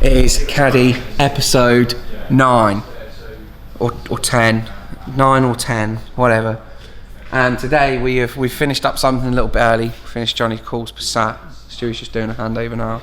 It is Caddy episode 9 or 10, 9 or 10, whatever. And today we've finished up something a little bit early. Finished Johnny's course Passat. Stewie's just doing a handover now.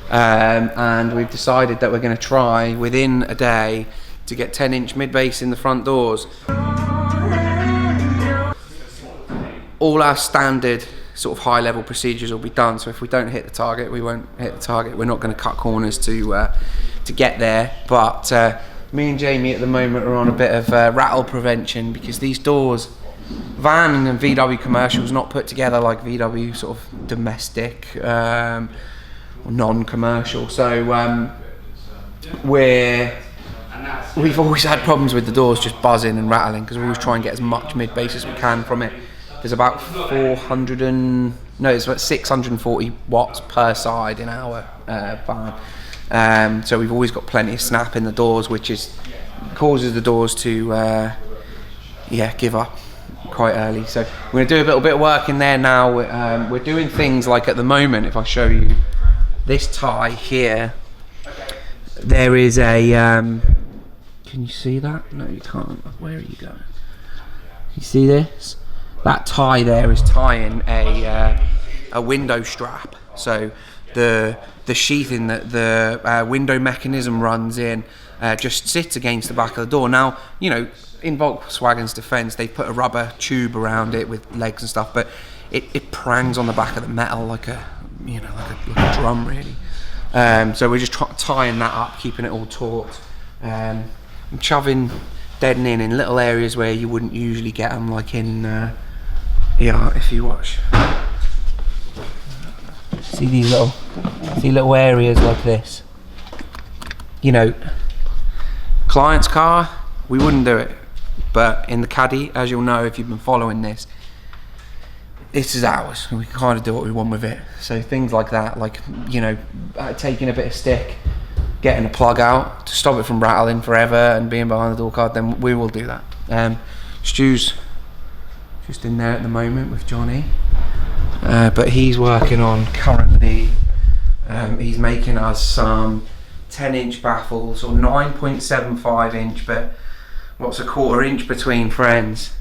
And we've decided that we're going to try within a day to get 10-inch mid-bass in the front doors. All our standard sort of high-level procedures will be done. So if we don't hit the target, we won't hit the target. We're not going to cut corners to get there. But me and Jamie at the moment are on a bit of rattle prevention because these doors, van and VW commercials, not put together like VW sort of domestic or non-commercial. So we've always had problems with the doors just buzzing and rattling because we always try and get as much mid-bass as we can from it. There's about 640 watts per side in our van. So we've always got plenty of snap in the doors, which causes the doors to give up quite early. So we're going to do a little bit of work in there now. We're doing things like at the moment, if I show you this tie here, there is a can you see that? No, you can't. Where are you going? You see this? That tie there is tying a window strap. So the sheathing that the window mechanism runs in just sits against the back of the door. Now, you know, in Volkswagen's defence, they put a rubber tube around it with legs and stuff, but it prangs on the back of the metal like a drum, really. So we're just tying that up, keeping it all taut, and shoving deadening in little areas where you wouldn't usually get them, like in if you watch. See these little areas like this. You know, client's car, we wouldn't do it. But in the Caddy, as you'll know if you've been following this is ours. We can kind of do what we want with it. So things like that, like, you know, taking a bit of stick, getting a plug out to stop it from rattling forever and being behind the door card, then we will do that. Stu's just in there at the moment with Johnny. But he's working on currently, he's making us some 10-inch baffles, or 9.75 inch, but what's a quarter inch between friends,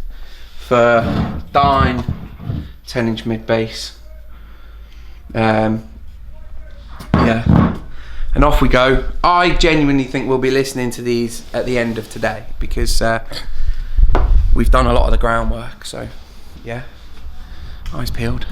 for Dyne 10-inch mid-bass. And off we go. I genuinely think we'll be listening to these at the end of today because we've done a lot of the groundwork. So yeah, eyes peeled.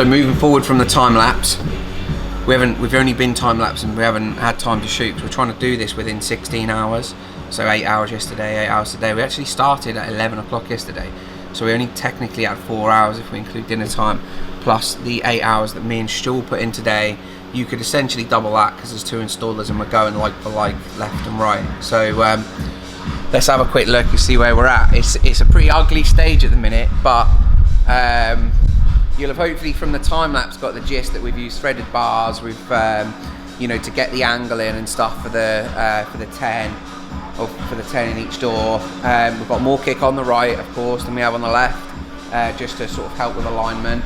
So moving forward from the time lapse, we've only been time lapse and we haven't had time to shoot. So we're trying to do this within 16 hours. So 8 hours yesterday, 8 hours today. We actually started at 11 o'clock yesterday. So we only technically had 4 hours if we include dinner time, plus the 8 hours that me and Stu put in today. You could essentially double that because there's 2 installers and we're going like for like, left and right. So let's have a quick look and see where we're at. It's a pretty ugly stage at the minute, but you'll have hopefully from the time lapse got the gist that we've used threaded bars. We've you know, to get the angle in and stuff for the 10, or for the 10 in each door. We've got more kick on the right, of course, than we have on the left, just to sort of help with alignment.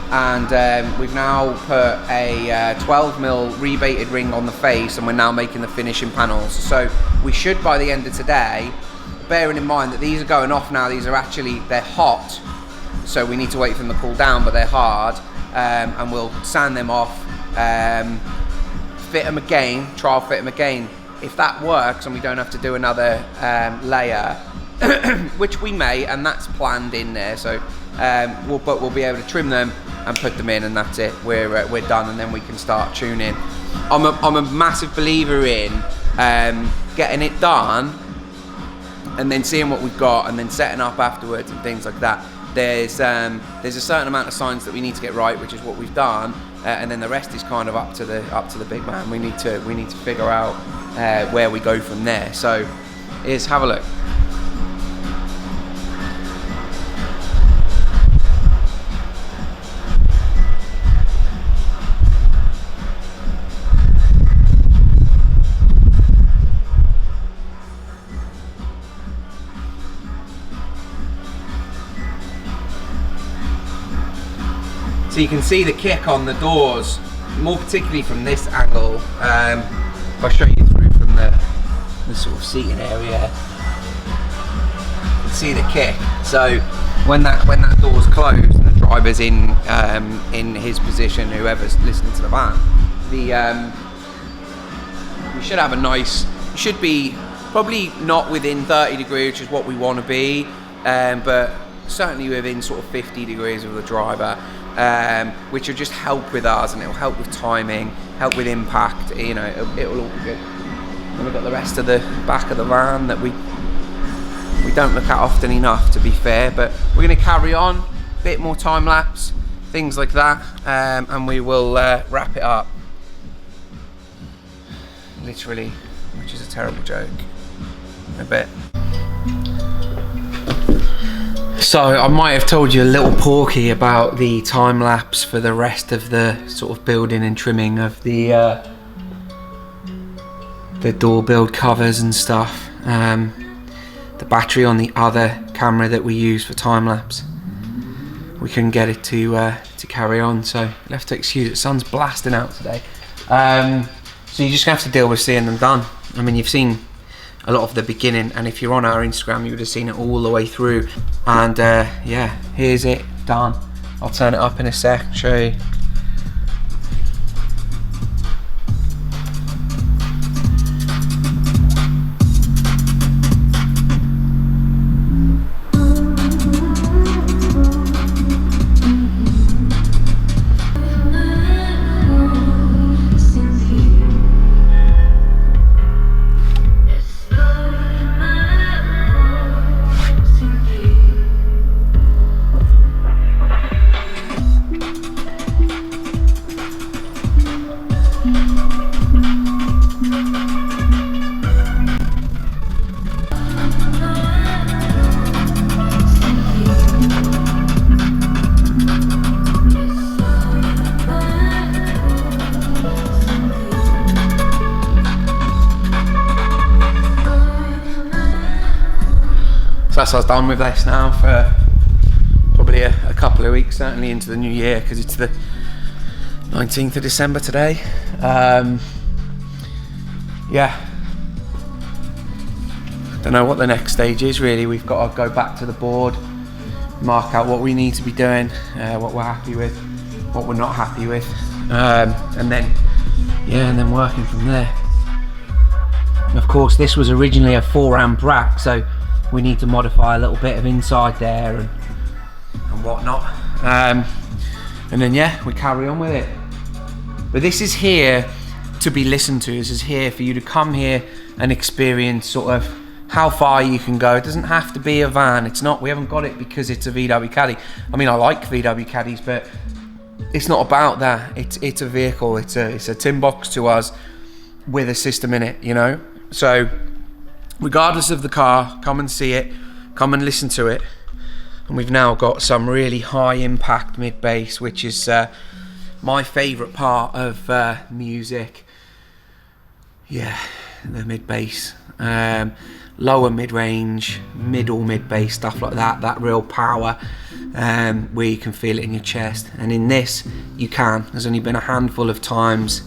And we've now put a 12mm rebated ring on the face, and we're now making the finishing panels. So we should, by the end of today, bearing in mind that these are going off now, they're hot, so we need to wait for them to cool down, but they're hard, and we'll sand them off, fit them again, trial fit them again. If that works and we don't have to do another layer, which we may, and that's planned in there, so we'll be able to trim them and put them in, and that's it. We're done, and then we can start tuning. I'm a massive believer in getting it done and then seeing what we've got and then setting up afterwards and things like that. There's a certain amount of signs that we need to get right, which is what we've done, and then the rest is kind of up to the big man. We need to figure out where we go from there. So here's, have a look. So you can see the kick on the doors, more particularly from this angle. If I show you through from the sort of seating area, you can see the kick. So when that door's closed and the driver's in his position, whoever's listening to the van, we should have a nice. Should be probably not within 30 degrees, which is what we want to be, but certainly within sort of 50 degrees of the driver. Which will just help with ours, and it'll help with timing, help with impact. You know, it'll all be good. And we've got the rest of the back of the van that we don't look at often enough, to be fair. But we're going to carry on, a bit more time lapse, things like that, and we will wrap it up. Literally, which is a terrible joke. A bit. So I might have told you a little porky about the time lapse for the rest of the sort of building and trimming of the door build covers and stuff. The battery on the other camera that we use for time lapse, we couldn't get it to carry on, so you'll have to excuse it. Sun's blasting out today, so you're just gonna have to deal with seeing them done. I mean, you've seen a lot of the beginning, and if you're on our Instagram, you would have seen it all the way through. And yeah, here's it done. I'll turn it up in a sec, show you. That's us done with this now for probably a couple of weeks, certainly into the new year, because it's the 19th of December today. Yeah, don't know what the next stage is really. We've got to go back to the board, mark out what we need to be doing, what we're happy with, what we're not happy with, and then working from there. And of course, this was originally a 4-amp rack, so we need to modify a little bit of inside there and whatnot. And then yeah, we carry on with it. But this is here to be listened to. This is here for you to come here and experience sort of how far you can go. It doesn't have to be a van. It's not, we haven't got it because it's a VW Caddy. I mean, I like VW Caddies, but it's not about that. It's a vehicle. It's a tin box to us with a system in it, you know? So regardless of the car, come and see it, come and listen to it. And we've now got some really high impact mid bass, which is my favorite part of music. Yeah, the mid bass. Lower mid range, middle mid bass, stuff like that. That real power where you can feel it in your chest. And in this, you can. There's only been a handful of times,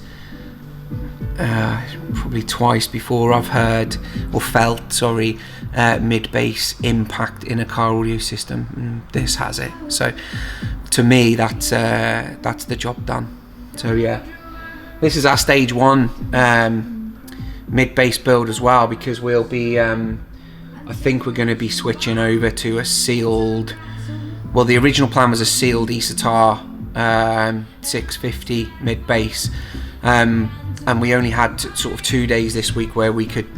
probably twice before, I've heard or felt, sorry, mid bass impact in a car audio system. And this has it. So to me, that's the job done. So yeah, this is our stage one mid bass build as well, because we'll be I think we're going to be switching over to a sealed, well, the original plan was a sealed Isatar 650 mid bass, and we only had sort of 2 days this week where we could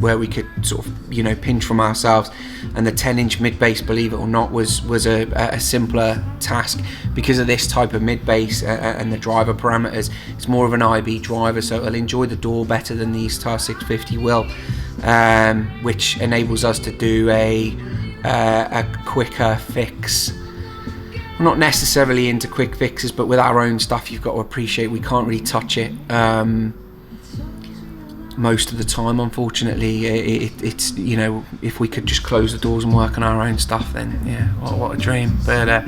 sort of, you know, pinch from ourselves. And the 10-inch mid bass, believe it or not, was a simpler task because of this type of mid bass and the driver parameters. It's more of an IB driver, so it'll enjoy the door better than the Isatar 650 will, which enables us to do a quicker fix. We're not necessarily into quick fixes, but with our own stuff, you've got to appreciate we can't really touch it most of the time, unfortunately. It's, you know, if we could just close the doors and work on our own stuff, then yeah, what a dream. But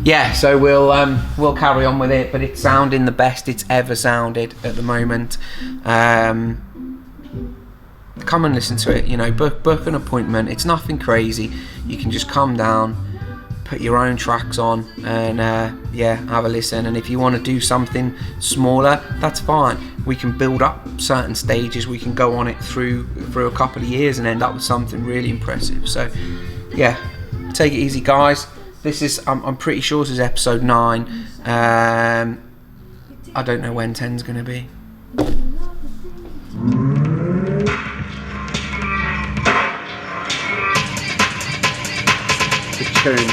yeah, so we'll carry on with it, but it's sounding the best it's ever sounded at the moment. Come and listen to it, you know, book an appointment. It's nothing crazy. You can just come down, put your own tracks on, and yeah, have a listen. And if you want to do something smaller, that's fine. We can build up certain stages. We can go on it through a couple of years and end up with something really impressive. So yeah, take it easy, guys. This is I'm pretty sure this is episode 9. I don't know when 10's gonna be. The tune.